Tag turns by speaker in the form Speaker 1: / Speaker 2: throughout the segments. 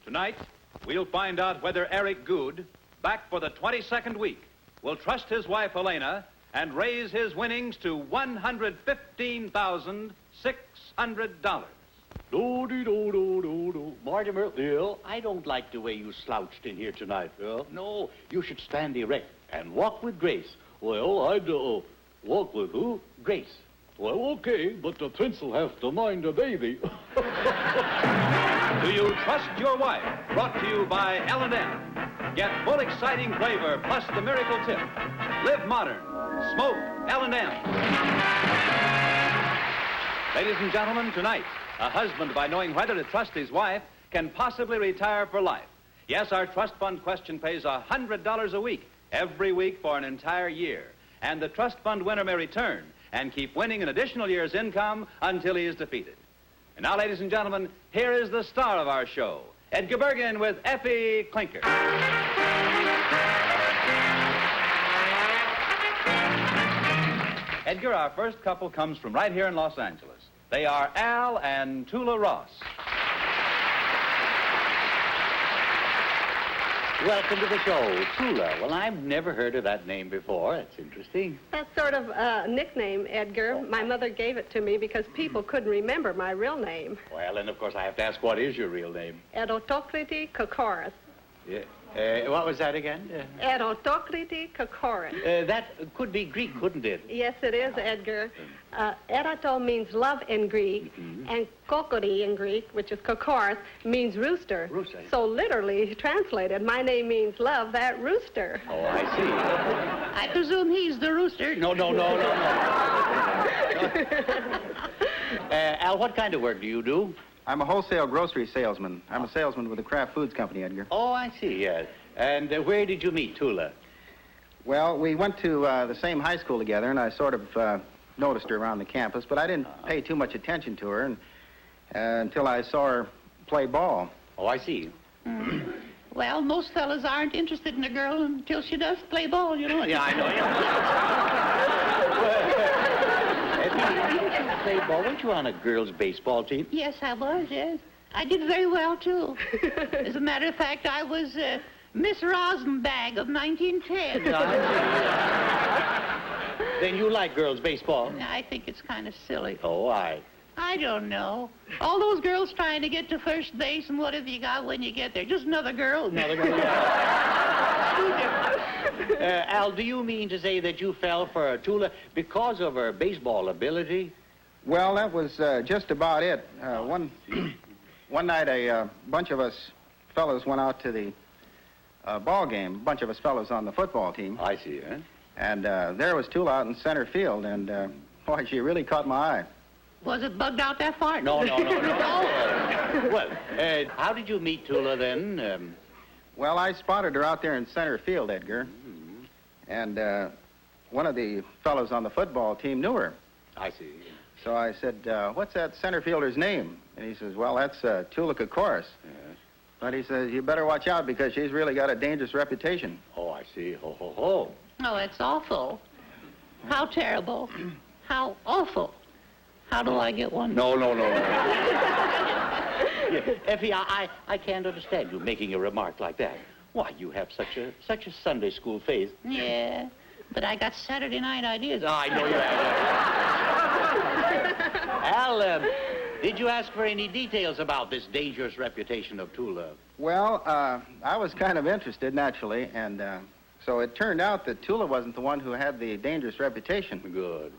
Speaker 1: Tonight, we'll find out whether Eric Good, back for the 22nd week, will trust his wife Elena and raise his winnings to $115,600.
Speaker 2: Do. Mortimer, I don't like the way you slouched in here tonight. No, you should stand erect and walk with grace.
Speaker 3: Well, I'd walk with who?
Speaker 2: Grace.
Speaker 3: Well, okay, but the prince will have to mind the baby.
Speaker 1: Do you trust your wife? Brought to you by L&M. Get full exciting flavor plus the miracle tip. Live modern. Smoke L&M. Ladies and gentlemen, tonight, a husband, by knowing whether to trust his wife, can possibly retire for life. Yes, our trust fund question pays $100 a week, every week for an entire year. And the trust fund winner may return and keep winning an additional year's income until he is defeated. And now, ladies and gentlemen, here is the star of our show, Edgar Bergen with Effie Clinker. Edgar, our first couple comes from right here in Los Angeles. They are Al and Tula Ross.
Speaker 2: Welcome to the show, Tula. Well, I've never heard of that name before. That's interesting.
Speaker 4: That's sort of a nickname, Edgar. My mother gave it to me because people couldn't remember my real name.
Speaker 2: Well, and of course I have to ask, what is your real name?
Speaker 4: Edotokliti Kokoris.
Speaker 2: Yeah. What was that again?
Speaker 4: Edotokliti Kokoris.
Speaker 2: That could be Greek, couldn't it?
Speaker 4: Yes, it is, Edgar. Erato means love in Greek, and kokori in Greek, which is kokoris, means rooster.
Speaker 2: Rooster.
Speaker 4: So literally translated, my name means love that rooster.
Speaker 2: Oh, I see. I presume he's the rooster. No. Al, what kind of work do you do?
Speaker 5: I'm a wholesale grocery salesman. I'm a salesman with the Kraft Foods Company, Edgar.
Speaker 2: Oh, I see, yes. And where did you meet Tula?
Speaker 5: Well, we went to the same high school together, and I sort of noticed her around the campus, but I didn't pay too much attention to her until I saw her play ball.
Speaker 2: Oh, I see.
Speaker 6: Well, most fellas aren't interested in a girl until she does play ball, you know.
Speaker 2: Yeah, I know. You play ball. Weren't you on a girls' baseball team?
Speaker 6: Yes, I was, yes. I did very well, too. As a matter of fact, I was Miss Rosenbag of 1910.
Speaker 2: Then you like girls' baseball?
Speaker 6: I think it's kind of silly.
Speaker 2: Oh, I
Speaker 6: don't know. All those girls trying to get to first base, and what have you got when you get there? Just another girl.
Speaker 2: Al, do you mean to say that you fell for Tula because of her baseball ability?
Speaker 5: Well, that was just about it. One night, a bunch of us fellows went out to the ball game. A bunch of us fellows on the football team.
Speaker 2: I see, huh?
Speaker 5: And there was Tula out in center field, and boy, she really caught my eye.
Speaker 6: Was it bugged out that far?
Speaker 2: No. Well, how did you meet Tula then?
Speaker 5: Well, I spotted her out there in center field, Edgar. And one of the fellows on the football team knew her.
Speaker 2: I see.
Speaker 5: So I said, what's that center fielder's name? And he says, well, that's Tula Kokoris.
Speaker 2: Yes.
Speaker 5: But he says, you better watch out because she's really got a dangerous reputation.
Speaker 2: Oh, I see. Ho.
Speaker 6: Oh, it's awful. How terrible. How awful. How do I get one?
Speaker 2: No. Effie, I can't understand you making a remark like that. Why, you have such a Sunday school face.
Speaker 6: Yeah, but I got Saturday night ideas.
Speaker 2: I know you have. Al, did you ask for any details about this dangerous reputation of Tula?
Speaker 5: Well, I was kind of interested, naturally, and so it turned out that Tula wasn't the one who had the dangerous reputation.
Speaker 2: Good.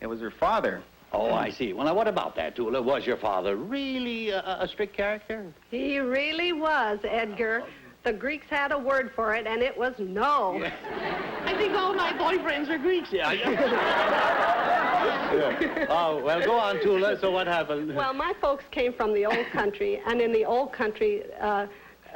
Speaker 5: It was her father.
Speaker 2: Oh, I see. Well, now, what about that, Tula? Was your father really a strict character?
Speaker 4: He really was, Edgar. The Greeks had a word for it, and it was no.
Speaker 2: Yeah.
Speaker 6: I think all my boyfriends are Greeks.
Speaker 2: Yeah. Oh, well, go on, Tula. So what happened?
Speaker 4: Well, my folks came from the old country, and in the old country,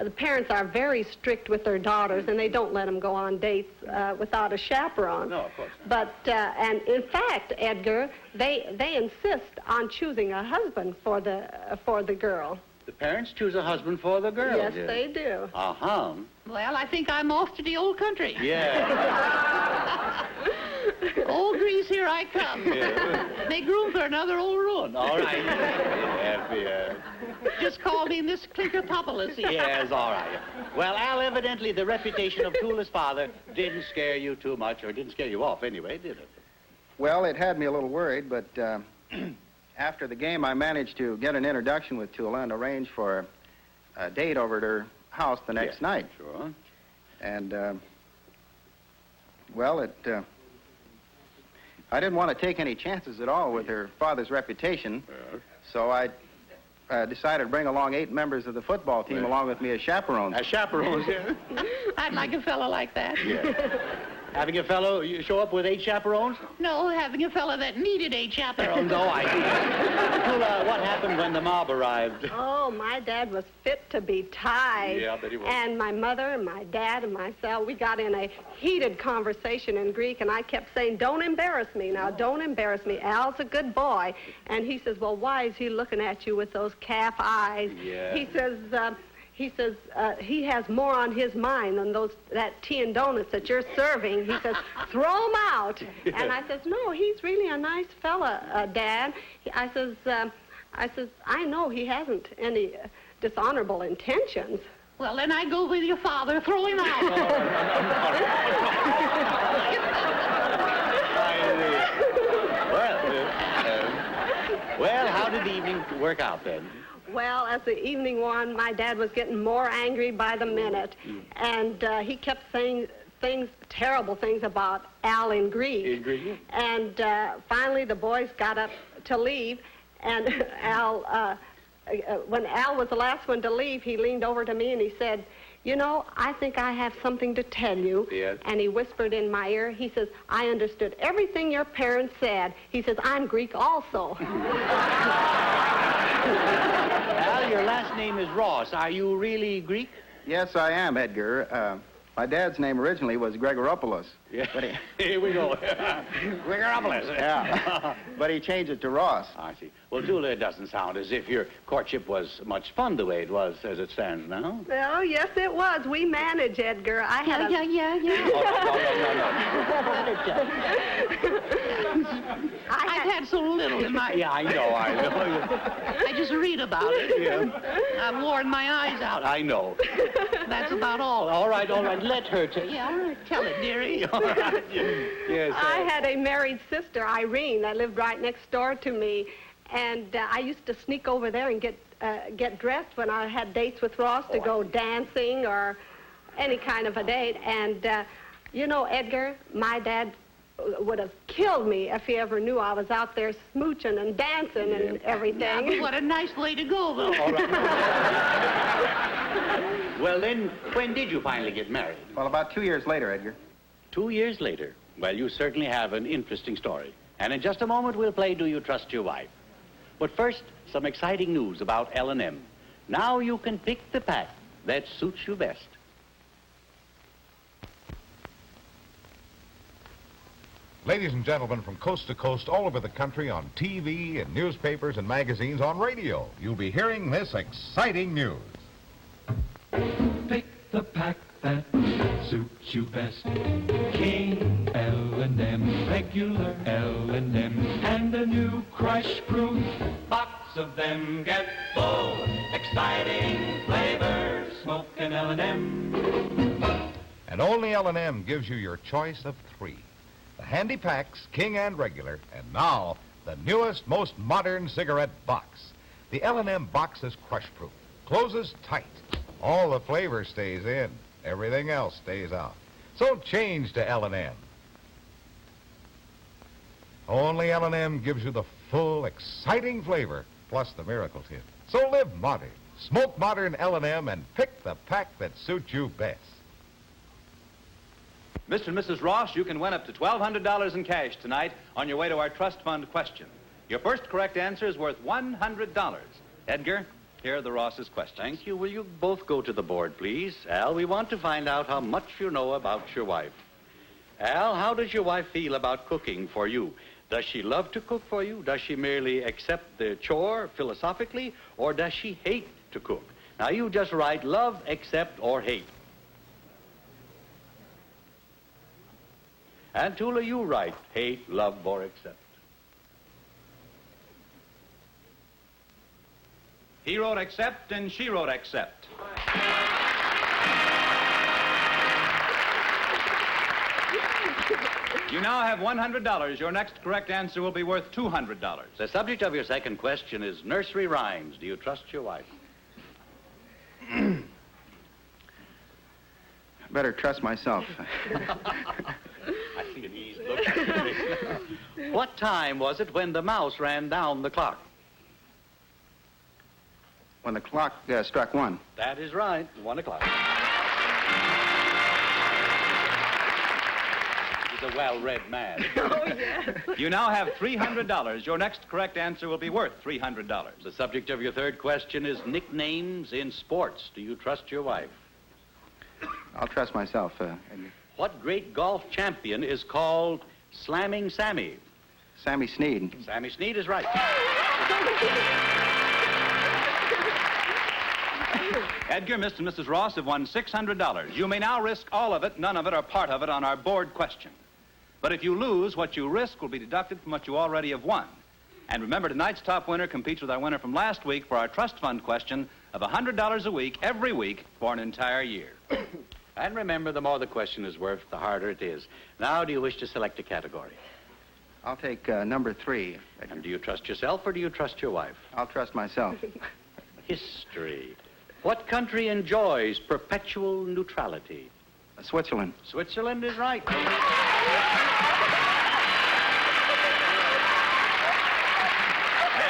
Speaker 4: the parents are very strict with their daughters, and they don't let them go on dates without a chaperone.
Speaker 2: No, of course
Speaker 4: not. But, and in fact, Edgar, they insist on choosing a husband for the girl.
Speaker 2: The parents choose a husband for the girl.
Speaker 4: Yes, they do.
Speaker 6: Well, I think I'm off to the old country.
Speaker 2: Yeah.
Speaker 6: Old Grease, here I come. Make room for another old ruin.
Speaker 2: All right. Yes.
Speaker 6: Just call me Miss Clinkerpopolis.
Speaker 2: Yes, all right. Well, Al, evidently the reputation of Tula's father didn't scare you too much, or didn't scare you off anyway, did it?
Speaker 5: Well, it had me a little worried, but after the game, I managed to get an introduction with Tula and arrange for a date over at her house the next night.
Speaker 2: Sure.
Speaker 5: And, well, I didn't want to take any chances at all with her father's reputation, so I decided to bring along 8 members of the football team along with me as chaperones.
Speaker 2: As chaperones, yeah.
Speaker 6: I'd like a fellow like that.
Speaker 2: Having a fellow you show up with 8 chaperones?
Speaker 6: No, having a fellow that needed 8 chaperones.
Speaker 2: Oh, I see. Tula, what happened when the mob arrived?
Speaker 4: Oh, my dad was fit to be tied.
Speaker 2: Yeah, I bet he was.
Speaker 4: And my mother and my dad and myself, we got in a heated conversation in Greek, and I kept saying, don't embarrass me now, don't embarrass me. Al's a good boy. And he says, well, why is he looking at you with those calf eyes?
Speaker 2: Yeah.
Speaker 4: He says, he has more on his mind than that tea and donuts that you're serving. He says, throw him out. And I says, no, he's really a nice fella, Dad. I says, I know he hasn't any dishonorable intentions.
Speaker 6: Well, then I go with your father. Throw him out.
Speaker 2: Well, how did the evening work out then?
Speaker 4: Well, as the evening won, my dad was getting more angry by the minute, and he kept saying terrible things about Al in Greek. And finally, the boys got up to leave, and when Al was the last one to leave, he leaned over to me and he said, you know, I think I have something to tell you.
Speaker 2: Yes.
Speaker 4: And he whispered in my ear, he says, I understood everything your parents said. He says, I'm Greek also.
Speaker 2: Al, your last name is Ross. Are you really Greek?
Speaker 5: Yes, I am, Edgar. My dad's name originally was Gregoropoulos.
Speaker 2: Yeah.
Speaker 5: But
Speaker 2: Here we go. Gregoropoulos.
Speaker 5: yeah. But he changed it to Ross.
Speaker 2: I see. Well, Tula, it doesn't sound as if your courtship was much fun the way it was as it stands now.
Speaker 4: Well, yes, it was. We managed, Edgar. I had
Speaker 6: I've had so little in my...
Speaker 2: Yeah, I know.
Speaker 6: I just read about it.
Speaker 2: Yeah.
Speaker 6: I've worn my eyes out.
Speaker 2: I know.
Speaker 6: That's about all.
Speaker 2: All right. Let her tell
Speaker 6: Yeah, all right. Tell it, dearie.
Speaker 2: All right. Yes.
Speaker 4: I had a married sister, Irene, that lived right next door to me, and I used to sneak over there and get dressed when I had dates with Ross to go dancing or any kind of a date. And you know, Edgar, my dad would have killed me if he ever knew I was out there smooching and dancing and everything.
Speaker 6: Yeah, but what a nice way to go, though.
Speaker 2: All right. Well, then, when did you finally get married?
Speaker 5: Well, about 2 years later, Edgar.
Speaker 2: 2 years later. Well, you certainly have an interesting story. And in just a moment, we'll play Do You Trust Your Wife? But first, some exciting news about L&M. Now you can pick the pack that suits you best.
Speaker 7: Ladies and gentlemen, from coast to coast, all over the country, on TV and newspapers and magazines, on radio, you'll be hearing this exciting news.
Speaker 8: Pick the pack that suits you best. King L&M, regular L&M, and a new crush-proof box of them. Get full, exciting flavors, smoking L&M.
Speaker 7: And only L&M gives you your choice of 3. The handy packs, King and regular, and now the newest, most modern cigarette box. The L&M box is crush-proof, closes tight. All the flavor stays in. Everything else stays out. So change to L&M. Only L&M gives you the full, exciting flavor, plus the miracle tip. So live modern, smoke modern L&M, and pick the pack that suits you best.
Speaker 1: Mr. and Mrs. Ross, you can win up to $1,200 in cash tonight on your way to our trust fund question. Your first correct answer is worth $100. Edgar, here are the Ross's questions.
Speaker 2: Thank you. Will you both go to the board, please? Al, we want to find out how much you know about your wife. Al, how does your wife feel about cooking for you? Does she love to cook for you? Does she merely accept the chore philosophically? Or does she hate to cook? Now, you just write love, accept, or hate. And Tula, you write hate, love, or accept.
Speaker 1: He wrote accept and she wrote accept. You now have $100. Your next correct answer will be worth $200.
Speaker 2: The subject of your second question is nursery rhymes. Do you trust your wife?
Speaker 5: Better trust myself.
Speaker 2: I see an easy look. What time was it when the mouse ran down the clock?
Speaker 5: When the clock struck 1.
Speaker 2: That is right, 1 o'clock. He's a well-read man.
Speaker 4: Oh, yes.
Speaker 1: You now have $300. Your next correct answer will be worth $300.
Speaker 2: The subject of your third question is nicknames in sports. Do you trust your wife?
Speaker 5: I'll trust myself.
Speaker 2: What great golf champion is called Slamming Sammy?
Speaker 5: Sammy Sneed.
Speaker 2: Sammy Sneed is right.
Speaker 1: Edgar, Mr. and Mrs. Ross have won $600. You may now risk all of it, none of it, or part of it on our board question. But if you lose, what you risk will be deducted from what you already have won. And remember, tonight's top winner competes with our winner from last week for our trust fund question of $100 a week, every week, for an entire year.
Speaker 2: And remember, the more the question is worth, the harder it is. Now, do you wish to select a category?
Speaker 5: I'll take number 3.
Speaker 2: And do you trust yourself or do you trust your wife?
Speaker 5: I'll trust myself.
Speaker 2: History. What country enjoys perpetual neutrality?
Speaker 5: Switzerland.
Speaker 2: Switzerland is right.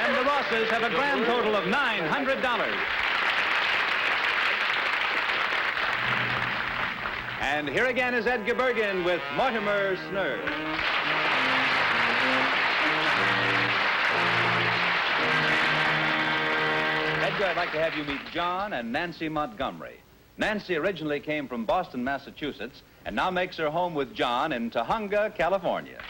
Speaker 1: And the Rosses have a grand total of $900. And here again is Edgar Bergen with Mortimer Snurr. Edgar, I'd like to have you meet John and Nancy Montgomery. Nancy originally came from Boston, Massachusetts, and now makes her home with John in Tahunga, California.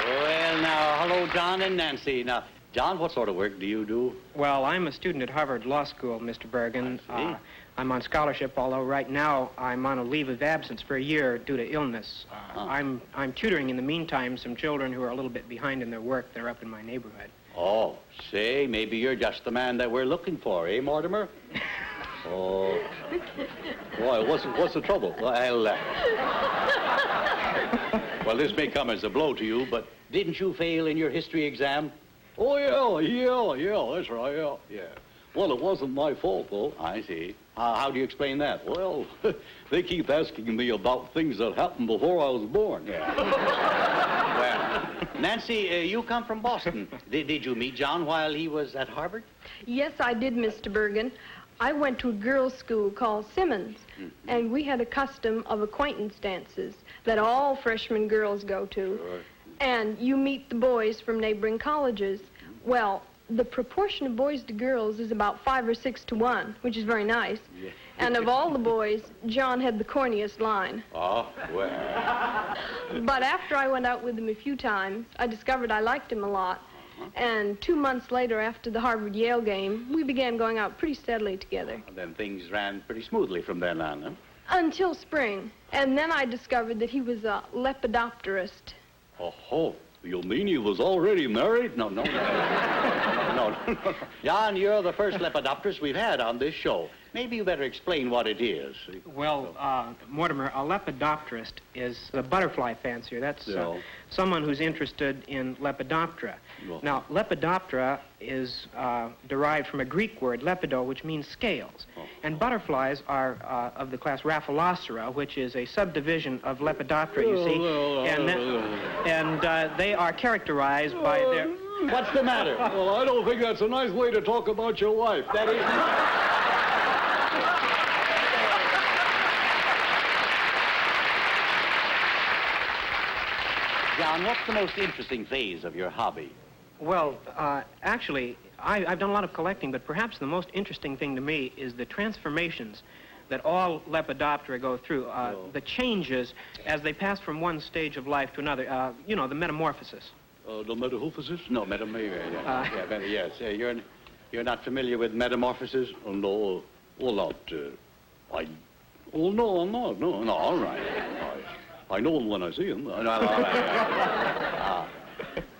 Speaker 2: Well, now, hello, John and Nancy. Now, John, what sort of work do you do?
Speaker 9: Well, I'm a student at Harvard Law School, Mr. Bergen.
Speaker 2: I see.
Speaker 9: I'm on scholarship, although right now I'm on a leave of absence for a year due to illness. I'm tutoring in the meantime some children who are a little bit behind in their work. They're up in my neighborhood.
Speaker 2: Oh, say, maybe you're just the man that we're looking for, eh, Mortimer? Oh, boy, what's the trouble? Well, this may come as a blow to you, but didn't you fail in your history exam?
Speaker 3: Oh, yeah, that's right, yeah. Well, it wasn't my fault, though.
Speaker 2: I see. How do you explain that?
Speaker 3: Well, they keep asking me about things that happened before I was born.
Speaker 2: Yeah. Well, Nancy, you come from Boston. Did you meet John while he was at Harvard?
Speaker 4: Yes, I did, Mr. Bergen. I went to a girls' school called Simmons, and we had a custom of acquaintance dances that all freshman girls go to.
Speaker 3: Right.
Speaker 4: And you meet the boys from neighboring colleges. Well, the proportion of boys to girls is about 5 or 6 to 1, which is very nice.
Speaker 2: Yeah.
Speaker 4: And of all the boys, John had the corniest line.
Speaker 2: Oh, well.
Speaker 4: But after I went out with him a few times, I discovered I liked him a lot. And 2 months later, after the Harvard-Yale game, we began going out pretty steadily together.
Speaker 2: Then things ran pretty smoothly from then on, huh?
Speaker 4: Until spring. And then I discovered that he was a lepidopterist.
Speaker 3: Oh, you mean he was already married?
Speaker 2: No. John, you're the first lepidopterist we've had on this show. Maybe you better explain what it is.
Speaker 9: Well, Mortimer, a lepidopterist is a butterfly fancier. That's
Speaker 3: Yeah.
Speaker 9: someone who's interested in Lepidoptera.
Speaker 3: Yeah.
Speaker 9: Now, Lepidoptera is derived from a Greek word, lepido, which means scales. And butterflies are of the class Raphilocera, which is a subdivision of Lepidoptera, you see. And they are characterized by their...
Speaker 2: What's the matter?
Speaker 3: Well, I don't think that's a nice way to talk about your wife.
Speaker 2: That is not... John, what's the most interesting phase of your hobby?
Speaker 9: Well, actually, I've done a lot of collecting, but perhaps the most interesting thing to me is the transformations that all Lepidoptera go through, the changes as they pass from one stage of life to another, the metamorphosis.
Speaker 3: The metamorphosis?
Speaker 2: No, yes. You're not familiar with metamorphosis?
Speaker 3: No, well, not. Oh, no, I'm not. No, all right. I know him when I see him.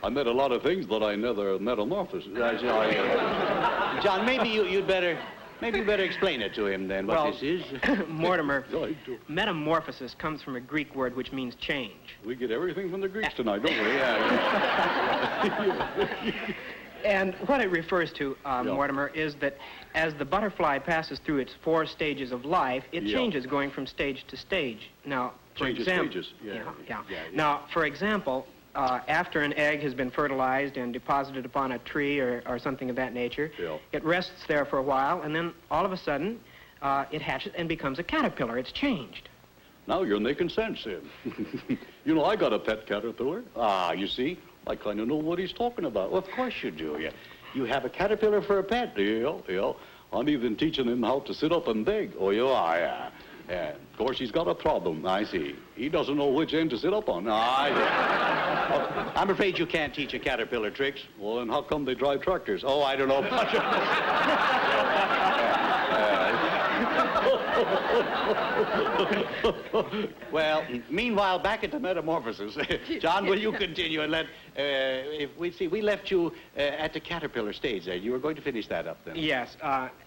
Speaker 3: I met a lot of things, but I never metamorphosis.
Speaker 2: John, maybe you better explain it to him then, what this is.
Speaker 9: Mortimer, metamorphosis comes from a Greek word which means change.
Speaker 3: We get everything from the Greeks tonight, don't we?
Speaker 9: And what it refers to, Mortimer, is that as the butterfly passes through its 4 stages of life, it changes going from stage to stage. Now, for example, Now, for example, after an egg has been fertilized and deposited upon a tree or something of that nature, it rests there for a while, and then all of a sudden, it hatches and becomes a caterpillar. It's changed.
Speaker 3: Now you're making sense, then. You know, I got a pet caterpillar.
Speaker 2: You see?
Speaker 3: I kind of know what he's talking about.
Speaker 2: Well, of course you do. You have a caterpillar for a pet.
Speaker 3: Yeah. I'm even teaching him how to sit up and beg. Oh, you are, yeah. And, of course, he's got a problem, I see. He doesn't know which end to sit up on.
Speaker 2: I'm afraid you can't teach a caterpillar tricks.
Speaker 3: Well, then how come they drive tractors?
Speaker 2: Oh, I don't know. Well, meanwhile, back at the metamorphosis. John, will you continue and let, we left you at the caterpillar stage there. You were going to finish that up then.
Speaker 9: Yes.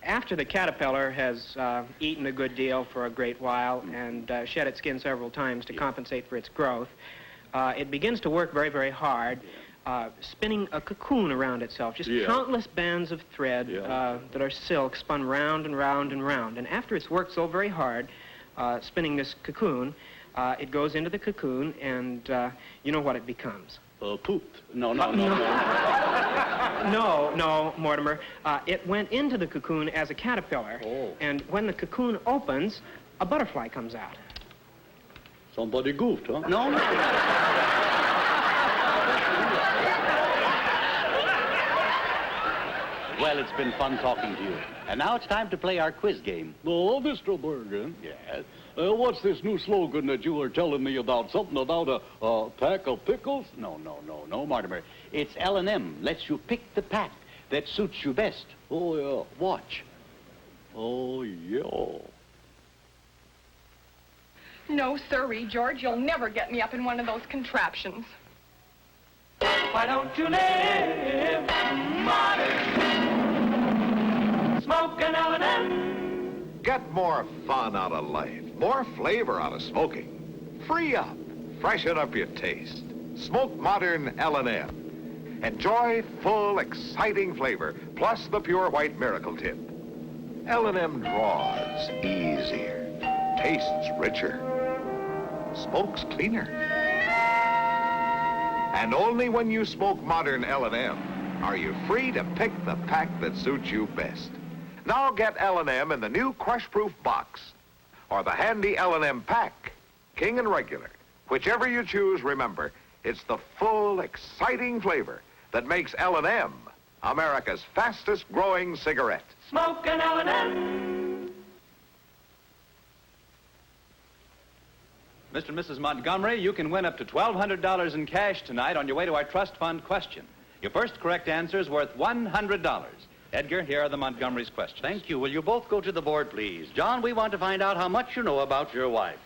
Speaker 9: After the caterpillar has eaten a good deal for a great while and shed its skin several times to compensate for its growth, it begins to work very, very hard, spinning a cocoon around itself, just countless bands of thread that are silk spun round and round and round. And after it's worked so very hard spinning this cocoon, it goes into the cocoon, and you know what it becomes.
Speaker 3: Pooped.
Speaker 2: No,
Speaker 9: Mortimer. It went into the cocoon as a caterpillar, and when the cocoon opens, a butterfly comes out.
Speaker 3: Somebody goofed, huh?
Speaker 2: No. Well, it's been fun talking to you. And now it's time to play our quiz game.
Speaker 3: Oh, Mr. Bergen.
Speaker 2: Yes?
Speaker 3: What's this new slogan that you were telling me about? Something about a pack of pickles?
Speaker 2: No, Mortimer. It's L&M. Lets you pick the pack that suits you best.
Speaker 3: Oh, yeah.
Speaker 2: Watch.
Speaker 3: Oh, yeah.
Speaker 10: No, sirree, George. You'll never get me up in one of those contraptions.
Speaker 8: Why don't you live modern? Smoke an L&M.
Speaker 7: Get more fun out of life, more flavor out of smoking. Free up, freshen up your taste. Smoke modern L&M. Enjoy full, exciting flavor, plus the pure white miracle tip. L&M draws easier, tastes richer, smokes cleaner. And only when you smoke modern L&M are you free to pick the pack that suits you best. Now get L&M in the new crush-proof box or the handy L&M pack, King and Regular. Whichever you choose, remember, it's the full, exciting flavor that makes L&M America's fastest-growing cigarette.
Speaker 8: Smoke an L&M.
Speaker 1: Mr. and Mrs. Montgomery, you can win up to $1,200 in cash tonight on your way to our trust fund question. Your first correct answer is worth $100. Edgar, here are the Montgomery's questions.
Speaker 2: Thank you. Will you both go to the board, please? John, we want to find out how much you know about your wife.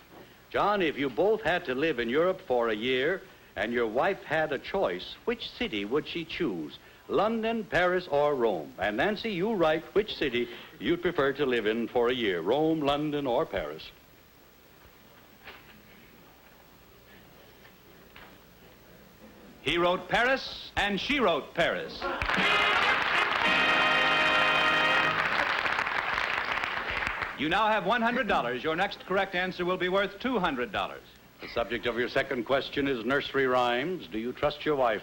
Speaker 2: John, if you both had to live in Europe for a year and your wife had a choice, which city would she choose? London, Paris, or Rome? And Nancy, you write which city you'd prefer to live in for a year, Rome, London, or Paris.
Speaker 1: He wrote Paris, and she wrote Paris. You now have $100. Your next correct answer will be worth $200.
Speaker 2: The subject of your second question is nursery rhymes. Do you trust your wife?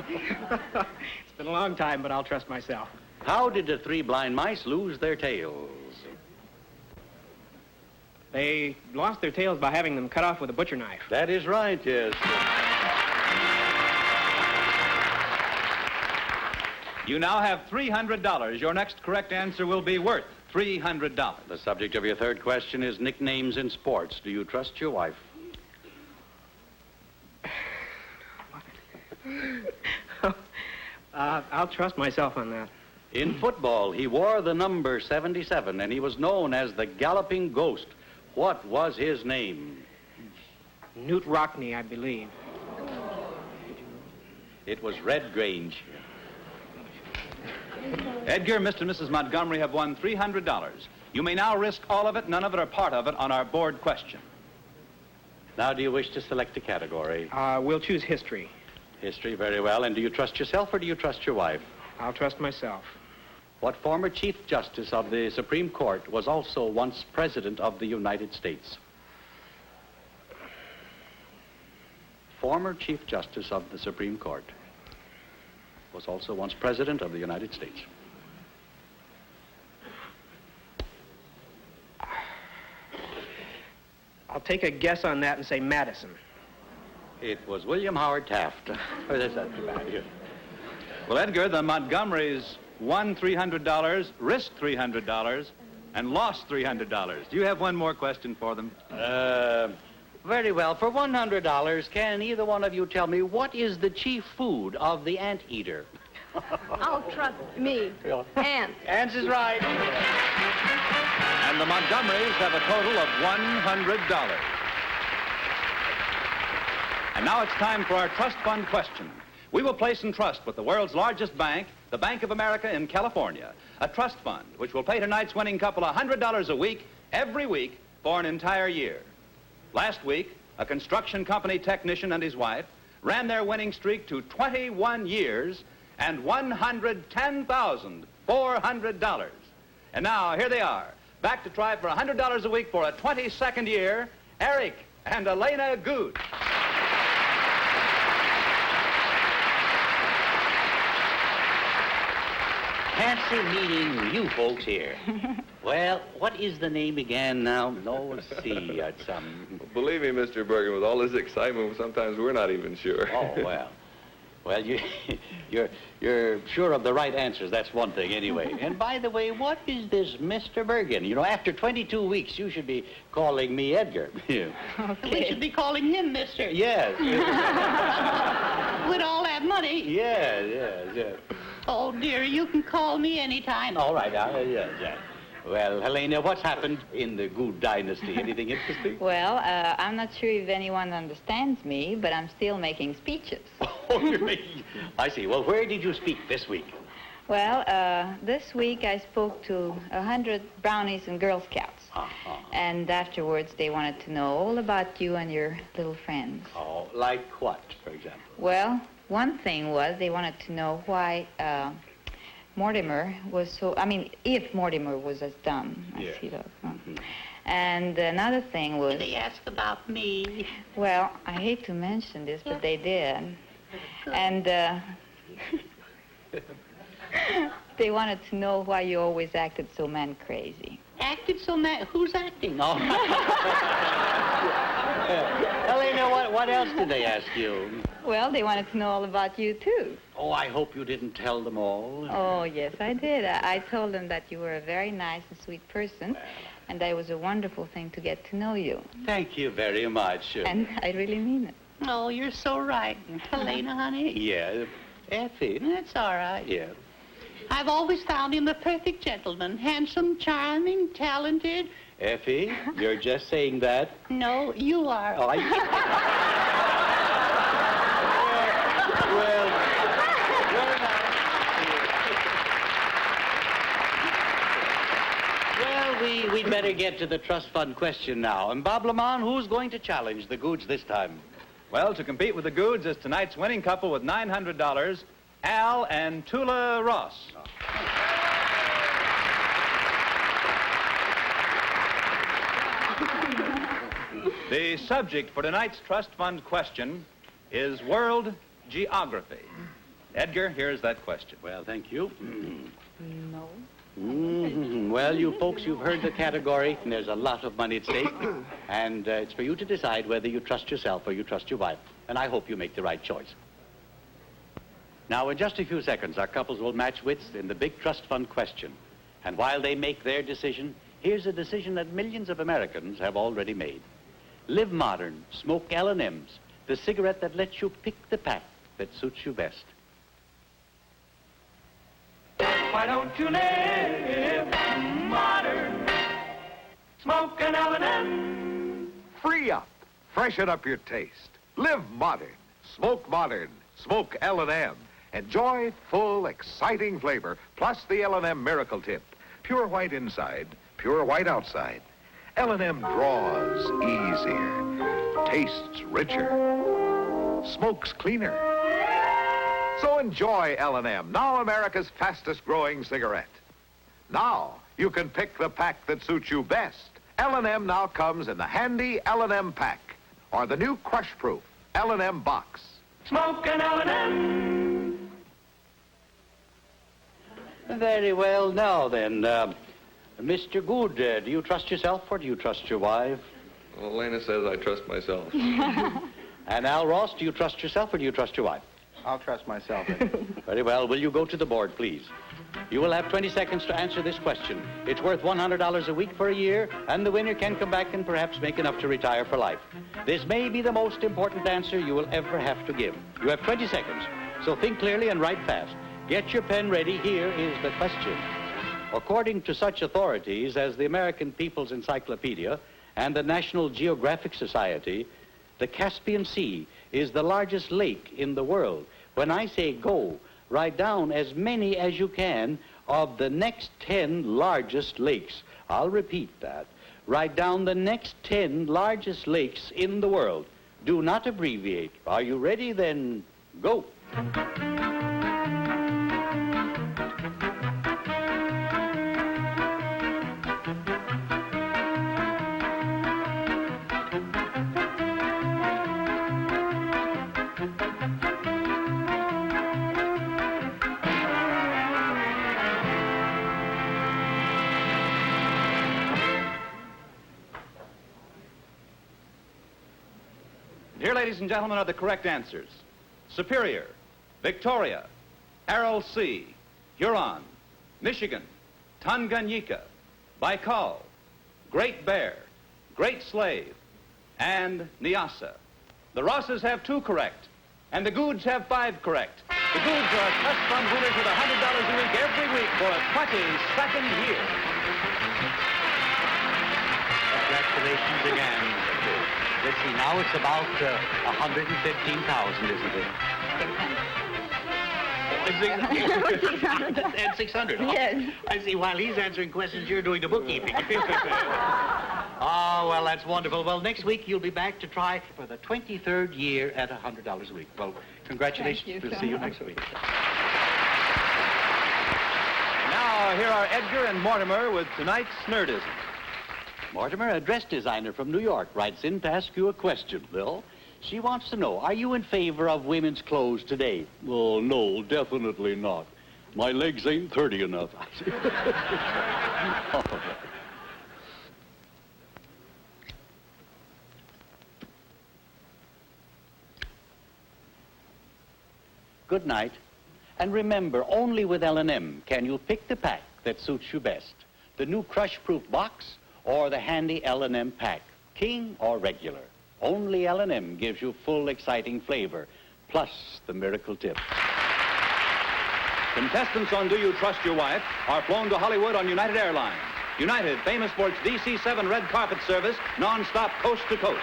Speaker 9: It's been a long time, but I'll trust myself.
Speaker 2: How did the 3 blind mice lose their tails?
Speaker 9: They lost their tails by having them cut off with a butcher knife.
Speaker 2: That is right, yes.
Speaker 1: You now have $300. Your next correct answer will be worth $300.
Speaker 2: The subject of your third question is nicknames in sports. Do you trust your wife?
Speaker 9: I'll trust myself on that.
Speaker 2: In football, he wore the number 77, and he was known as the Galloping Ghost. What was his name?
Speaker 9: Newt Rockney, I believe.
Speaker 2: It was Red Grange.
Speaker 1: Edgar, Mr. and Mrs. Montgomery have won $300. You may now risk all of it, none of it, or part of it on our board question.
Speaker 2: Now, do you wish to select a category?
Speaker 9: We'll choose history.
Speaker 2: History, very well. And do you trust yourself or do you trust your wife?
Speaker 9: I'll trust myself.
Speaker 2: What former Chief Justice of the Supreme Court was also once President of the United States? Former Chief Justice of the Supreme Court was also once President of the United States.
Speaker 9: I'll take a guess on that and say Madison.
Speaker 2: It was William Howard Taft. Oh, that's not too bad. Here.
Speaker 1: Well, Edgar, the Montgomerys won $300, risked $300, and lost $300. Do you have one more question for them?
Speaker 2: Very well. For $100, can either one of you tell me what is the chief food of the anteater?
Speaker 4: Oh, trust me. Ants.
Speaker 2: Ants is right.
Speaker 1: And the Montgomerys have a total of $100. And now it's time for our trust fund question. We will place in trust with the world's largest bank, the Bank of America in California, a trust fund which will pay tonight's winning couple $100 a week, every week, for an entire year. Last week, a construction company technician and his wife ran their winning streak to 21 years and $110,400. And now, here they are, back to try for $100 a week for a 22nd year, Eric and Elena Good.
Speaker 2: Fancy meeting you folks here. Well, what is the name again now? No, let's see.
Speaker 11: Believe me, Mr. Bergen, with all this excitement, sometimes we're not even sure.
Speaker 2: Oh, well. Well, you're sure of the right answers. That's one thing, anyway. And by the way, what is this Mr. Bergen? You know, after 22 weeks, you should be calling me Edgar.
Speaker 6: Okay. We should be calling him Mister.
Speaker 2: Yes.
Speaker 6: With all that money.
Speaker 2: Yes.
Speaker 6: Oh, dear, you can call me anytime.
Speaker 2: All right, yes. Well, Helena, what's happened in the Good dynasty? Anything interesting?
Speaker 12: Well, I'm not sure if anyone understands me, but I'm still making speeches.
Speaker 2: Oh, you're making... I see. Well, where did you speak this week?
Speaker 12: Well, this week I spoke to 100 brownies and Girl Scouts. And afterwards they wanted to know all about you and your little friends.
Speaker 2: Oh, like what, for example?
Speaker 12: Well, one thing was they wanted to know why Mortimer was so... I mean, if Mortimer was as dumb as he does.
Speaker 2: Mm-hmm.
Speaker 12: And another thing was...
Speaker 6: They asked about me.
Speaker 12: Well, I hate to mention this, but they did. And they wanted to know why you always acted so man-crazy.
Speaker 6: Acted so mad? Who's acting?
Speaker 2: Oh. Helena, what else did they ask you?
Speaker 12: Well, they wanted to know all about you, too.
Speaker 2: Oh, I hope you didn't tell them all.
Speaker 12: Oh, yes, I did. I told them that you were a very nice and sweet person, and that it was a wonderful thing to get to know you.
Speaker 2: Thank you very much.
Speaker 12: And I really mean it.
Speaker 6: Oh, you're so right. Helena, honey.
Speaker 2: Yeah, Effie.
Speaker 6: That's all right.
Speaker 2: Yeah.
Speaker 6: I've always found him the perfect gentleman. Handsome, charming, talented.
Speaker 2: Effie, you're just saying that?
Speaker 6: No, you are.
Speaker 2: Oh, we'd better get to the trust fund question now. And Bob Lamont, who's going to challenge the Goods this time?
Speaker 1: Well, to compete with the Goods is tonight's winning couple with $900, Al and Tula Ross. The subject for tonight's trust fund question is world geography. Edgar, here's that question.
Speaker 2: Well, thank you.
Speaker 12: No.
Speaker 2: Well, you folks, you've heard the category, and there's a lot of money at stake. And it's for you to decide whether you trust yourself or you trust your wife. And I hope you make the right choice. Now, in just a few seconds, our couples will match wits in the big trust fund question. And while they make their decision, here's a decision that millions of Americans have already made. Live modern, smoke L&M's, the cigarette that lets you pick the pack that suits you best.
Speaker 8: Why don't you live modern? Smoke an L&M.
Speaker 7: Free up. Freshen up your taste. Live modern. Smoke modern. Smoke L&M. Enjoy full, exciting flavor, plus the L&M Miracle Tip. Pure white inside, pure white outside. L&M draws easier, tastes richer, smokes cleaner. So enjoy L&M, now America's fastest growing cigarette. Now you can pick the pack that suits you best. L&M now comes in the handy L&M pack or the new crush-proof L&M box.
Speaker 8: Smoke an L&M.
Speaker 2: Very well. Now then, Mr. Good, do you trust yourself or do you trust your wife?
Speaker 11: Well, Lena says I trust myself.
Speaker 2: And Al Ross, do you trust yourself or do you trust your wife?
Speaker 5: I'll trust myself.
Speaker 2: Very well. Will you go to the board, please? You will have 20 seconds to answer this question. It's worth $100 a week for a year, and the winner can come back and perhaps make enough to retire for life. This may be the most important answer you will ever have to give. You have 20 seconds, so think clearly and write fast. Get your pen ready. Here is the question. According to such authorities as the American People's Encyclopedia and the National Geographic Society, the Caspian Sea is the largest lake in the world. When I say go, write down as many as you can of the next 10 largest lakes. I'll repeat that. Write down the next 10 largest lakes in the world. Do not abbreviate. Are you ready? Then go.
Speaker 1: Here, ladies and gentlemen, are the correct answers. Superior, Victoria, Aral Sea, Huron, Michigan, Tanganyika, Baikal, Great Bear, Great Slave, and Nyassa. The Rosses have 2 correct, and the Goods have 5 correct. The Goods are trust fund winners with $100 a week every week for a 22nd year.
Speaker 2: Congratulations again. Let's see, now it's about 115,000, isn't it? And 600.
Speaker 6: Yes.
Speaker 2: I see, while he's answering questions, you're doing the bookkeeping. Oh, well, that's wonderful. Well, next week you'll be back to try for the 23rd year at $100 a week. Well, congratulations. We'll see you next week.
Speaker 1: Now, here are Edgar and Mortimer with tonight's Nerdism.
Speaker 2: Mortimer, a dress designer from New York, writes in to ask you a question, Bill. She wants to know, are you in favor of women's clothes today?
Speaker 3: Oh, no, definitely not. My legs ain't 30 enough.
Speaker 2: Good night. And remember, only with L&M can you pick the pack that suits you best. The new crush-proof box or the handy L&M pack, king or regular. Only L&M gives you full, exciting flavor, plus the miracle tip.
Speaker 1: Contestants on Do You Trust Your Wife are flown to Hollywood on United Airlines. United, famous for its DC-7 red carpet service, non-stop coast to coast.